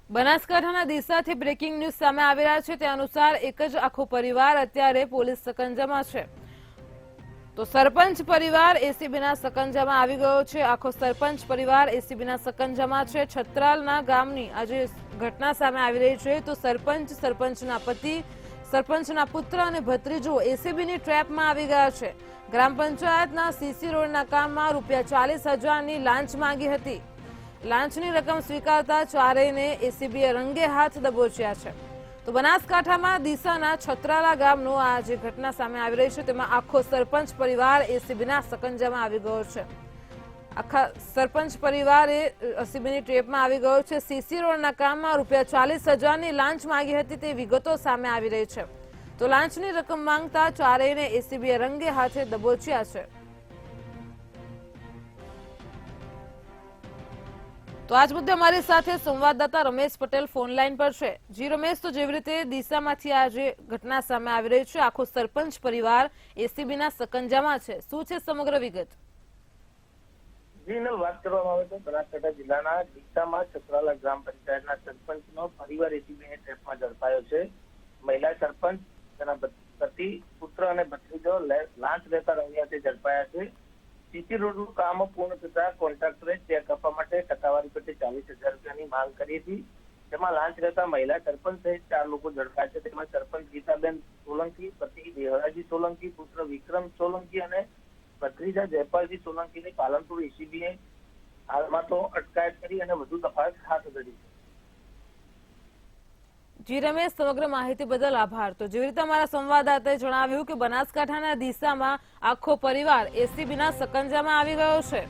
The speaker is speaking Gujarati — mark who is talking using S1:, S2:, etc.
S1: બનાસકાંઠાના ડીસાથી બ્રેકિંગ ન્યૂઝ સામે આવી રહ્યા છે। તે અનુસાર એક જ આખો પરિવાર અત્યારે પોલીસ સકંજામાં છે। તો સરપંચ પરિવાર એસીબીના સકંજામાં આવી ગયો છે। આખો સરપંચ પરિવાર એસીબીના સકંજામાં છે। છત્રાલના ગામની આજે ઘટના સામે આવી રહી છે। તો સરપંચ, સરપંચના પતિ, સરપંચના પુત્ર અને ભત્રીજો એસીબીની ટ્રેપમાં આવી ગયા છે। ગ્રામ પંચાયતના સીસી રોડના કામમાં ₹40,000ની લાંચ માંગી હતી। લાંચની રકમ સ્વીકારતા ચારેયને એસીબીએ રંગે હાથ દબોચ્યા છે। તો બનાસકાંઠામાં ડીસાના છત્રાલા ગામનો આ જે ઘટના સામે આવી રહી છે તેમાં આખો સરપંચ પરિવાર એસીબીના સકંજામાં આવી ગયો છે। આખા સરપંચ પરિવારે એસીબીની ટ્રેપમાં આવી ગયો છે। સીસી રોડના કામમાં ₹40,000ની લાંચ માંગી હતી તે વિગતો સામે આવી રહી છે। તો લાંચની રકમ માંગતા ચારેયને એસીબીએ રંગે હાથે દબોચ્યા છે। તો આજ મુદ્દે અમારી સાથે સંવાદદાતા રમેશ પટેલ ફોન લાઈન પર છે। જી રમેશ, તો જેવી રીતે ડીસામાંથી આ જે ઘટના સામે આવી રહી છે, આખો સરપંચ પરિવાર એસીબીના સકંજામાં છે, શું છે સમગ્ર વિગત?
S2: જી વાત કરવામાં આવે તો બનાસકાંઠા જિલ્લાના ડીસામાં છત્રાલા ગ્રામ પંચાયતના સરપંચનો પરિવાર એસીબીની ટ્રેપમાં ઝડપાયો છે। મહિલા સરપંચ, તેના પતિ, પુત્ર અને ભત્રીજો લાંચ લેતા રંગિયાથી ઝડપાયા છે। સીસી રોડનું કામ પૂર્ણ થતા કોન્ટ્રાક્ટરે ચેક આપવા માટે ટકાવારી પેટે ₹40,000ની માંગ કરી હતી। તેમાં લાંચ લેતા મહિલા સરપંચ સહિત 4 લોકો ઝડપાયા છે। તેમાં સરપંચ ગીતાબેન સોલંકી, પતિ દેવરાજી સોલંકી, પુત્ર વિક્રમ સોલંકી અને ભત્રીજા જયપાલજી સોલંકીની પાલનપુર એસીબીએ હાલમાં તો અટકાયત કરી અને વધુ તપાસ હાથ ધરી છે।
S1: જી રમેશ, સમગ્ર માહિતી બદલ આભાર। તો જેવી રીતે અમારા સંવાદદાતાએ જણાવ્યું કે બનાસકાંઠાના ડીસામાં આખો પરિવાર એસીબીના સકંજામાં આવી ગયો છે।